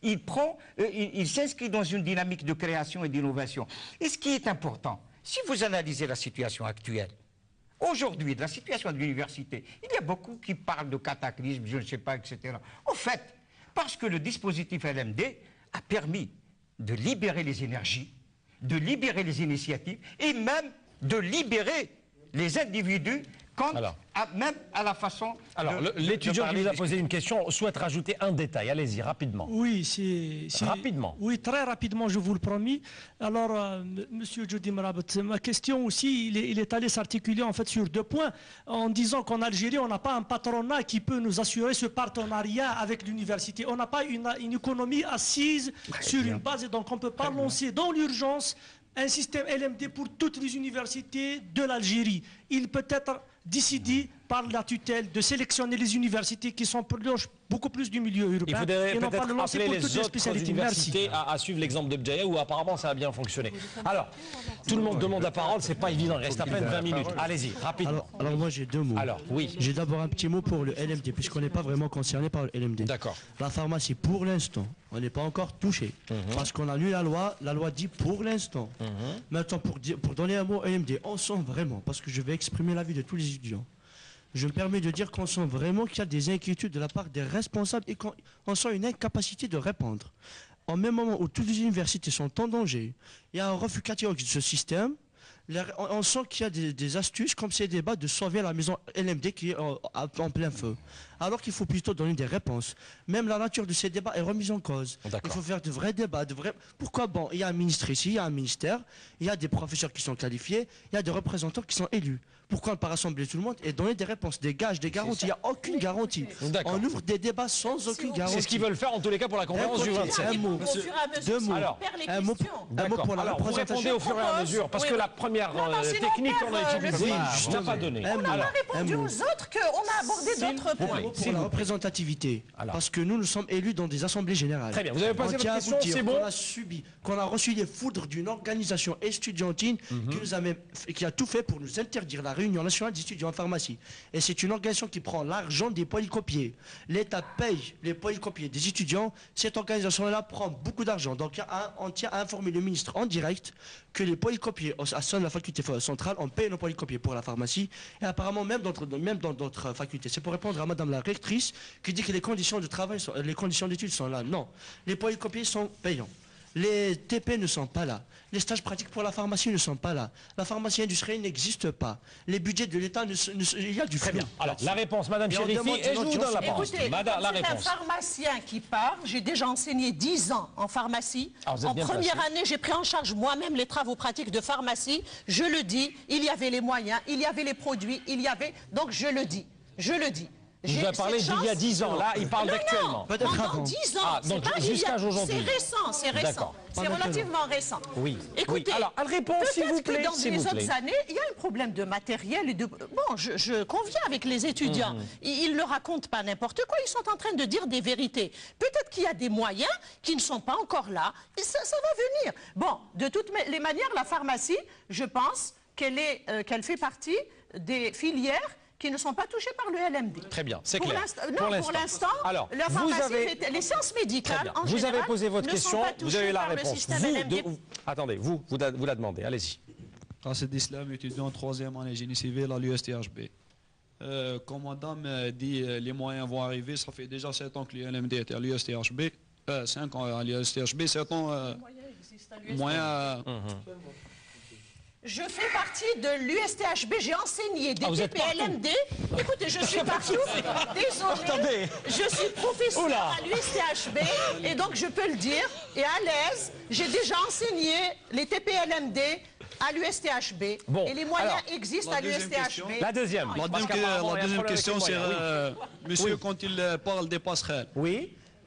il s'inscrit dans une dynamique de création et d'innovation. Et ce qui est important, si vous analysez la situation actuelle, aujourd'hui, la situation de l'université, il y a beaucoup qui parlent de cataclysme, je ne sais pas, etc. En fait, parce que le dispositif LMD a permis de libérer les énergies, de libérer les initiatives et même de libérer les individus même à la façon... Alors, l'étudiant qui vous a posé une question souhaite rajouter un détail. Allez-y, rapidement. Oui, c'est... Rapidement. Oui, très rapidement, je vous le promis. Alors, Monsieur Jody Marabat, ma question aussi, il est allé s'articuler en fait sur 2 points, en disant qu'en Algérie, on n'a pas un patronat qui peut nous assurer ce partenariat avec l'université. On n'a pas une économie assise sur une base, et donc on ne peut pas lancer dans l'urgence un système LMD pour toutes les universités de l'Algérie. Il peut être décidé par la tutelle de sélectionner les universités qui sont proches beaucoup plus du milieu urbain. Il faudrait peut-être appeler les autres universités à suivre l'exemple de Bdjaïa où apparemment ça a bien fonctionné. Alors, tout le monde demande la parole, c'est pas évident, il reste à peine 20 minutes. Allez-y, rapidement. Alors moi j'ai 2 mots. Alors, oui. J'ai d'abord un petit mot pour le LMD, puisqu'on n'est pas vraiment concerné par le LMD. D'accord. La pharmacie, pour l'instant, on n'est pas encore touché. Parce qu'on a lu la loi dit pour l'instant. Maintenant, pour donner un mot au LMD, on sent vraiment, parce que je vais exprimer l'avis de tous les étudiants, je me permets de dire qu'on sent vraiment qu'il y a des inquiétudes de la part des responsables et qu'on sent une incapacité de répondre. En même moment où toutes les universités sont en danger, il y a un refus catégorique de ce système. On sent qu'il y a des astuces comme ces débats de sauver la maison LMD qui est en plein feu. Alors qu'il faut plutôt donner des réponses. Même la nature de ces débats est remise en cause. Il faut faire de vrais débats. Pourquoi bon, il y a un ministre ici, il y a un ministère, il y a des professeurs qui sont qualifiés, il y a des représentants qui sont élus. Pourquoi ne pas rassembler tout le monde et donner des réponses, des gages, des garanties? Il n'y a aucune garantie. On ouvre des débats sans aucune garantie. C'est ce qu'ils veulent faire en tous les cas pour la conférence du 27. Un mot, 2 mots. Alors, un mot pour la représentation. Vous répondez au fur et à mesure, parce que la première technique qu'on a utilisée n'a pas donné. On n'a pas répondu aux autres qu'on a abordé d'autres points. Pour la représentativité, parce que nous sommes élus dans des assemblées générales. Très bien, vous avez posé votre question, c'est bon. Qu'on a reçu les foudres d'une organisation estudiantine qui a tout fait pour nous interdire la réunion nationale des étudiants en pharmacie. Et c'est une organisation qui prend l'argent des polycopiers. L'État paye les polycopiers des étudiants. Cette organisation-là prend beaucoup d'argent. Donc on tient à informer le ministre en direct que les polycopiers à la faculté centrale, on paye nos polycopiers pour la pharmacie. Et apparemment même dans d'autres facultés. C'est pour répondre à madame la rectrice qui dit que les conditions de travail, les conditions d'études sont là. Non. Les polycopiers sont payants. Les TP ne sont pas là. Les stages pratiques pour la pharmacie ne sont pas là. La pharmacie industrielle n'existe pas. Les budgets de l'État, il y a du flou. Très bien. Alors, la réponse, madame Chérifi, et je vous donne la parole. Écoutez, c'est un pharmacien qui part. J'ai déjà enseigné 10 ans en pharmacie. En première année, j'ai pris en charge moi-même les travaux pratiques de pharmacie. Je le dis, il y avait les moyens, il y avait les produits, il y a donc je le dis. Je vous ai parlé d'il y a 10 ans, là, il parle d'actuellement. Peut-être avant. 10 ans, donc jusqu'à aujourd'hui. C'est récent, c'est relativement récent. Oui. Écoutez, alors, elle répond, s'il vous plaît. Dans les autres années, il y a un problème de matériel et de... Bon, je conviens avec les étudiants. Ils ne racontent pas n'importe quoi, ils sont en train de dire des vérités. Peut-être qu'il y a des moyens qui ne sont pas encore là, et ça va venir. Bon, de toutes les manières, la pharmacie, je pense qu'elle fait partie des filières qui ne sont pas touchés par le LMD. Très bien, c'est clair. Pour l'instant, la pharmacie, les sciences médicales, en vous général, avez posé votre question, vous avez la par réponse. Attendez, vous la demandez, allez-y. Rached Islam, étudiant en 3e année génie civil à l'USTHB. Comme madame dit, les moyens vont arriver, ça fait déjà 7 ans que l'ULMD était à l'USTHB. 5 ans à l'USTHB, 7 ans... moyens... Je fais partie de l'USTHB, j'ai enseigné des TPLMD. Écoutez, je suis partout. Désolé. Je suis professeur à l'USTHB et donc je peux le dire, et à l'aise, j'ai déjà enseigné les TPLMD à l'USTHB. Et les moyens existent à l'USTHB. La deuxième question, c'est, monsieur, quand il parle des passerelles,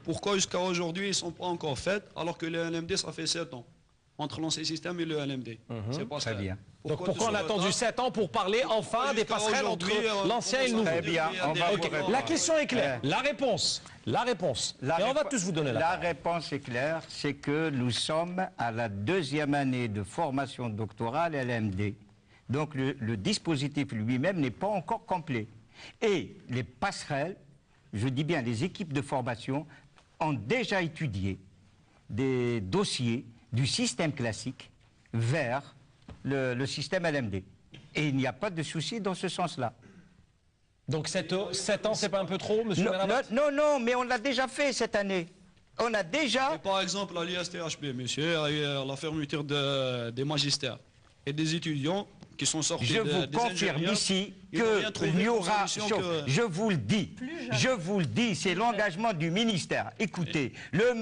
pourquoi jusqu'à aujourd'hui ils ne sont pas encore faites alors que le LMD, ça fait 7 ans entre l'ancien système et le LMD. C'est pas très bien. Donc pourquoi on a attendu 7 ans pour parler enfin des passerelles entre l'ancien et le nouveau? Très bien. La question est claire. La réponse. Et on va tous vous donner la parole. La réponse est claire, c'est que nous sommes à la 2e année de formation doctorale LMD. Donc le dispositif lui-même n'est pas encore complet. Et les passerelles, je dis bien les équipes de formation, ont déjà étudié des dossiers du système classique vers le système LMD. Et il n'y a pas de souci dans ce sens-là. Donc 7 ans, c'est pas un peu trop, monsieur Merabat? Non, mais on l'a déjà fait cette année. On a déjà... Et par exemple, à l'USTHB, monsieur, il y a la fermeture des magistères et des étudiants qui sont sortis Je vous confirme ici qu'il y aura... Je vous le dis, c'est l'engagement du ministère. Écoutez, le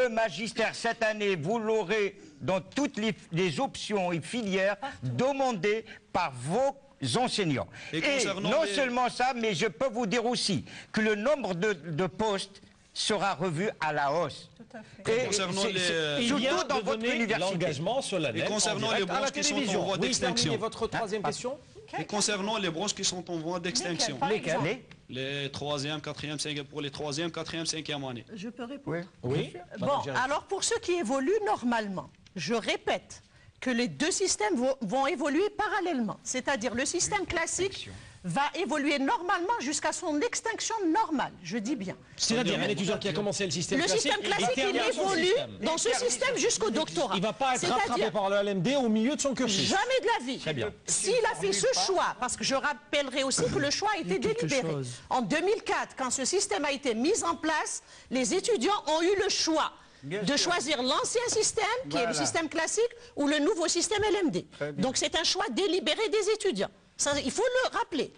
magistère, cette année, vous l'aurez dans toutes les options et filières demandées par vos enseignants. Et non seulement ça, mais je peux vous dire aussi que le nombre de postes sera revu à la hausse. Tout à fait. Et concernant surtout dans votre université. L'engagement sur la et concernant les branches qui sont en voie d'extinction. Votre troisième question. Et concernant les branches qui sont en voie d'extinction. Lesquelles? Les 3e, 4e, 5e, pour les 3e, 4e, 5e années. Je peux répondre? Oui. Bon, alors pour ceux qui évoluent normalement, je répète que les deux systèmes vont évoluer parallèlement. C'est-à-dire le système classique va évoluer normalement jusqu'à son extinction normale, je dis bien. C'est-à-dire un étudiant qui a commencé le système classique... Le système classique, il évolue dans ce système jusqu'au doctorat. Il ne va pas être rattrapé par le LMD au milieu de son cursus. Jamais de la vie. Très bien. S'il a fait ce choix, parce que je rappellerai aussi que le choix a été délibéré. En 2004, quand ce système a été mis en place, les étudiants ont eu le choix de choisir l'ancien système, qui est le système classique, ou le nouveau système LMD. Donc c'est un choix délibéré des étudiants. Ça, il faut le rappeler.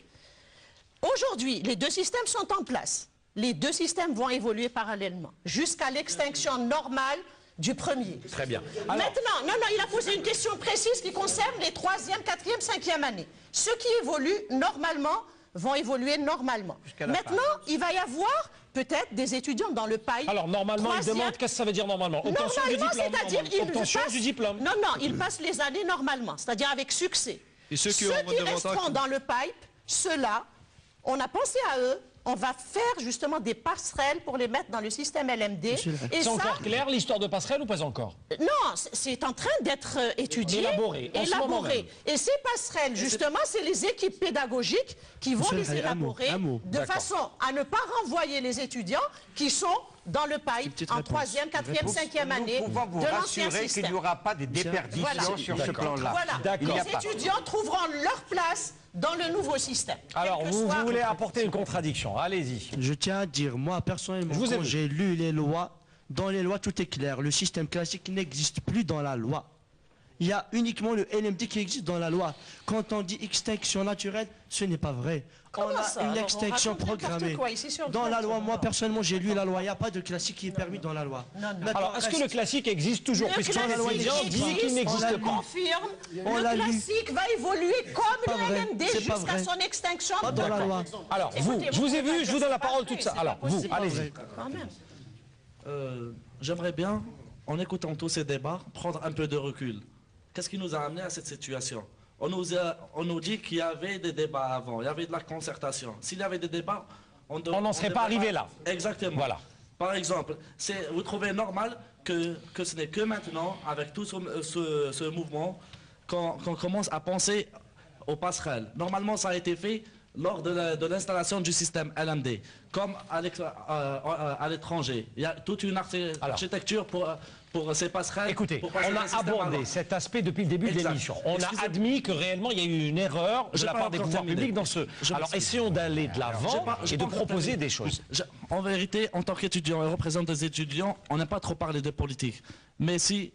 Aujourd'hui, les deux systèmes sont en place. Les deux systèmes vont évoluer parallèlement, jusqu'à l'extinction normale du premier. Très bien. Alors, maintenant, il a posé une question précise qui concerne les 3e, 4e, 5e années. Ceux qui évoluent normalement vont évoluer normalement. Maintenant, il va y avoir peut-être des étudiants dans le pipe. Alors, normalement, ils demandent, qu'est-ce que ça veut dire normalement? Obtention du diplôme. C'est-à-dire, obtention du diplôme. Non, ils passent les années normalement, c'est-à-dire avec succès. Et ceux qui resteront dans le pipe, ceux-là, on a pensé à eux, on va faire justement des passerelles pour les mettre dans le système LMD. C'est encore clair l'histoire de passerelle ou pas encore? Non, c'est en train d'être étudié, élaboré. Et ces passerelles, justement, c'est les équipes pédagogiques qui vont les élaborer de façon à ne pas renvoyer les étudiants qui sont dans le pipe en 3e, 4e, 5e année nous pouvons vous de l'ancien rassurer qu'il n'y aura pas de déperdition sur ce plan-là. Voilà, les étudiants trouveront leur place dans le nouveau système. Alors, vous voulez apporter une contradiction, allez-y. Je tiens à dire, moi personnellement, quand j'ai lu les lois, dans les lois tout est clair, le système classique n'existe plus dans la loi. Il y a uniquement le LMD qui existe dans la loi. Quand on dit extinction naturelle, ce n'est pas vrai. On a une extinction programmée. Dans la loi, moi personnellement, j'ai lu la loi. Il n'y a pas de classique qui est permis dans la loi. Alors, est-ce que le classique existe toujours? Puisque la loi dit qu'il n'existe pas. Confirme, le classique va évoluer comme le LMD jusqu'à son extinction. Pas dans la loi. Alors, vous, je vous ai vu, je vous donne la parole toute ça. Alors, vous, allez-y. J'aimerais bien, en écoutant tous ces débats, prendre un peu de recul. Qu'est-ce qui nous a amené à cette situation? On nous dit qu'il y avait des débats avant, il y avait de la concertation. S'il y avait des débats, on n'en serait pas arrivé là. Exactement. Voilà. Par exemple, vous trouvez normal que ce n'est que maintenant, avec tout ce mouvement, qu'on commence à penser aux passerelles. Normalement, ça a été fait lors de l'installation du système LMD, comme à l'étranger. Il y a toute une architecture pour ces passerelles. Écoutez, on a abordé cet aspect depuis le début de l'émission. On a admis que réellement il y a eu une erreur de la part des pouvoirs publics dans ce... Alors essayons d'aller de l'avant et de proposer des choses. En vérité, en tant qu'étudiant et représentant des étudiants, on n'a pas trop parlé de politique. Mais si,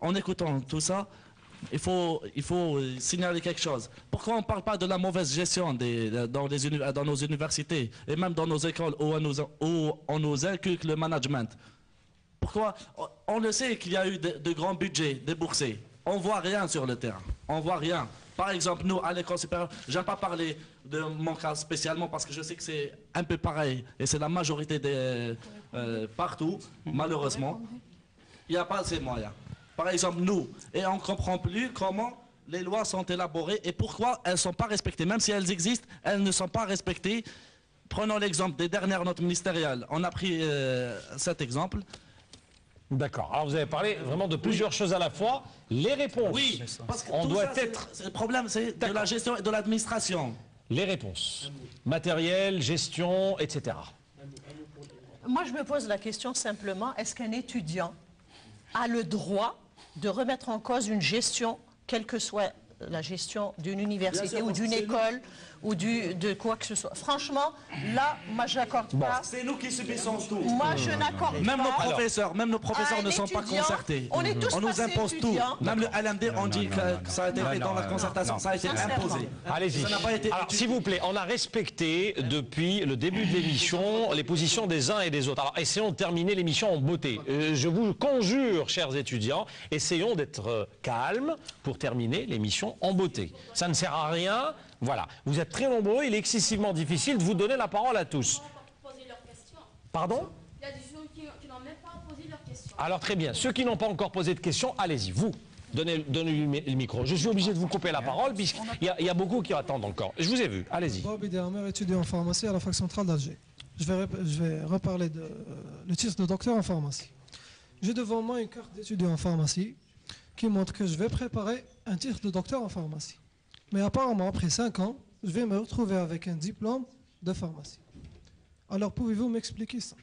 en écoutant tout ça, il faut signaler quelque chose. Pourquoi on ne parle pas de la mauvaise gestion dans nos universités et même dans nos écoles où on nous inculque le management? Pourquoi? On le sait qu'il y a eu de grands budgets déboursés. On ne voit rien sur le terrain. On ne voit rien. Par exemple, nous, à l'école supérieure, je n'aime pas parler de mon cas spécialement parce que je sais que c'est un peu pareil. Et c'est la majorité partout, malheureusement. Il n'y a pas assez de moyens. Par exemple, nous, et on ne comprend plus comment les lois sont élaborées et pourquoi elles ne sont pas respectées. Même si elles existent, elles ne sont pas respectées. Prenons l'exemple des dernières notes ministérielles. On a pris cet exemple. D'accord. Alors vous avez parlé vraiment de plusieurs choses à la fois. Les réponses. Oui, parce que on doit être... Le problème, c'est de la gestion et de l'administration. Les réponses. Matériel, gestion, etc. Moi, je me pose la question simplement, est-ce qu'un étudiant a le droit de remettre en cause une gestion, quelle que soit la gestion d'une université ou d'une école ou de quoi que ce soit. Franchement, là, moi, je n'accorde pas. C'est nous qui subissons tout. Moi, je n'accorde pas. Même nos professeurs ne sont pas concertés. On est tous on nous impose tout. Même le LMD, on dit que ça a été fait dans la concertation, ça a été imposé. Allez-y. Alors, s'il vous plaît, on a respecté depuis le début de l'émission les positions des uns et des autres. Alors, essayons de terminer l'émission en beauté. Je vous conjure, chers étudiants, essayons d'être calmes pour terminer l'émission en beauté. Ça ne sert à rien. Voilà, vous êtes très nombreux, il est excessivement difficile de vous donner la parole à tous. Pardon? Il y a des gens qui n'ont même pas posé leurs questions. Alors très bien, ceux qui n'ont pas encore posé de questions, allez-y, vous, donnez-lui le micro. Je suis obligé de vous couper la parole puisqu'il y a beaucoup qui attendent encore. Je vous ai vu, allez-y. Bob Idermer, étudiant en pharmacie à la fac centrale d'Alger. Je vais reparler de le titre de docteur en pharmacie. J'ai devant moi une carte d'étudiant en pharmacie qui montre que je vais préparer un titre de docteur en pharmacie. Mais apparemment, après 5 ans, je vais me retrouver avec un diplôme de pharmacie. Alors, pouvez-vous m'expliquer ça?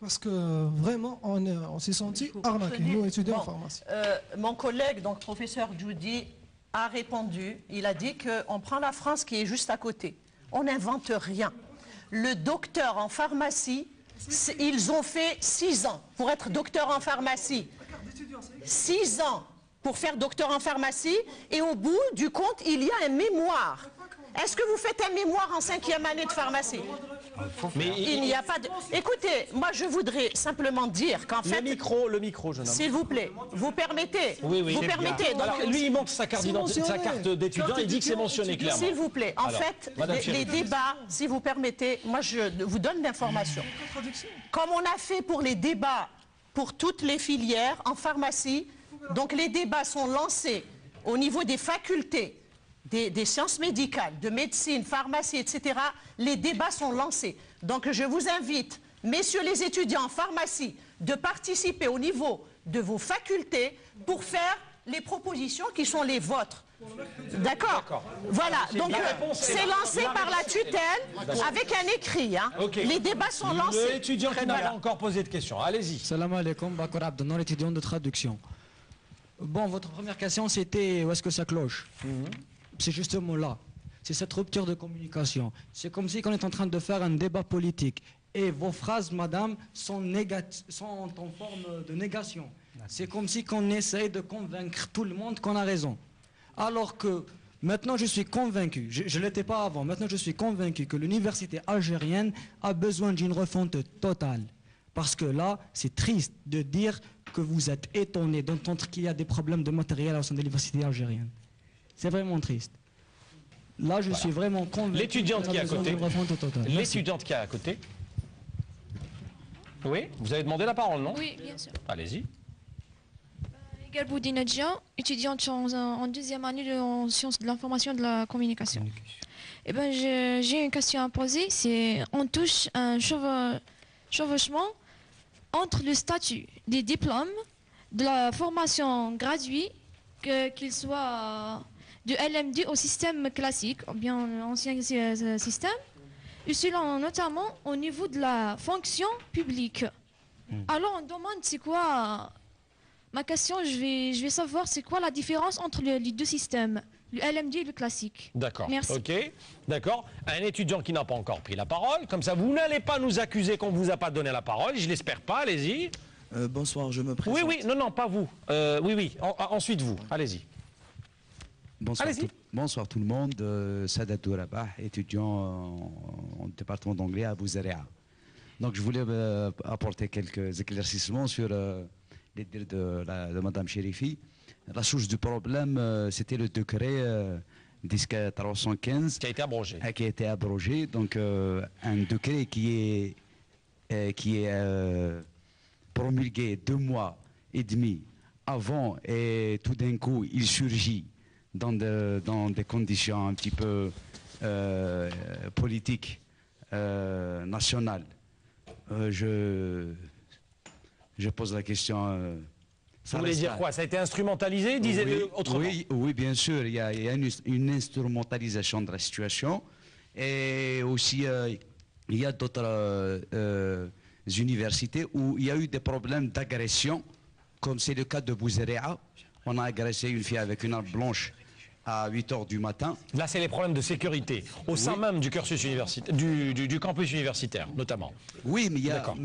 Parce que vraiment, on s'est senti arnaqués, nous, étudiants en pharmacie. Mon collègue, donc professeur Judy, a répondu. Il a dit qu'on prend la France qui est juste à côté. On n'invente rien. Le docteur en pharmacie, ils ont fait 6 ans pour être docteur en pharmacie. 6 ans pour faire docteur en pharmacie, et au bout du compte, il y a un mémoire. Est-ce que vous faites un mémoire en 5e année de pharmacie? Mais il n'y a pas de... Écoutez, moi je voudrais simplement dire qu'en fait... Le micro, jeune homme. S'il vous plaît, vous permettez? Oui, vous permettez. Donc, alors, lui, il manque sa carte d'identité, sa carte d'étudiant, il dit que c'est mentionné clairement. S'il vous plaît, en fait, les débats, si vous permettez, moi je vous donne l'information. Comme on a fait pour les débats pour toutes les filières en pharmacie, donc les débats sont lancés au niveau des facultés, des sciences médicales, de médecine, pharmacie, etc. Les débats sont lancés. Donc je vous invite, messieurs les étudiants en pharmacie, de participer au niveau de vos facultés pour faire les propositions qui sont les vôtres. D'accord. Voilà, donc c'est lancé par la tutelle avec un écrit. Hein. Okay. Les débats sont lancés. L'étudiant qui n'a pas encore posé de questions, allez-y. Salam alaikum, Bakar Abdel, l'étudiant de traduction. Bon, votre première question, c'était où est-ce que ça cloche? C'est justement là. C'est cette rupture de communication. C'est comme si on est en train de faire un débat politique. Et vos phrases, madame, sont en forme de négation. C'est comme si on essaye de convaincre tout le monde qu'on a raison. Alors que maintenant, je suis convaincu, je ne l'étais pas avant, maintenant je suis convaincu que l'université algérienne a besoin d'une refonte totale. Parce que là, c'est triste de dire que vous êtes étonné d'entendre qu'il y a des problèmes de matériel au sein de l'université algérienne. C'est vraiment triste. Là, je suis vraiment convaincu. L'étudiante qui est à côté. L'étudiante qui est à côté. Oui, vous avez demandé la parole, non? Oui, bien sûr. Allez-y. Egal Boudinadjian, étudiante en 2e année en sciences de l'information et de la communication. Eh ben, j'ai une question à poser. C'est on touche un chevauchement entre le statut des diplômes, de la formation gratuite, qu'il soit du LMD au système classique, ou bien ancien système, et selon notamment au niveau de la fonction publique. Alors on demande c'est quoi, ma question, je vais savoir c'est quoi la différence entre les deux systèmes, le LMD et le classique. D'accord. Merci. Ok, d'accord. Un étudiant qui n'a pas encore pris la parole, comme ça vous n'allez pas nous accuser qu'on ne vous a pas donné la parole, je l'espère pas, allez-y. Bonsoir, je me présente. Oui, non, pas vous. Oui, ensuite vous, allez-y. Bonsoir tout le monde, Sadat Dourabah, étudiant en département d'anglais à Bouzaria. Donc je voulais apporter quelques éclaircissements sur les dires de Mme Chérifi. La source du problème, c'était le décret 10315 qui a été abrogé. Qui a été abrogé, donc un décret qui est promulgué 2 mois et demi avant, et tout d'un coup il surgit dans des conditions un petit peu politiques, nationales. Je pose la question. Vous voulez dire quoi? Ça a été instrumentalisé, disait autrement? Oui, bien sûr, il y a une instrumentalisation de la situation, et aussi il y a d'autres universités où il y a eu des problèmes d'agression, comme c'est le cas de Bouzerea. On a agressé une fille avec une arme blanche à 8 h du matin. Là, c'est les problèmes de sécurité, au sein même du cursus universitaire, du campus universitaire, notamment. Oui, mais il y a... D'accord.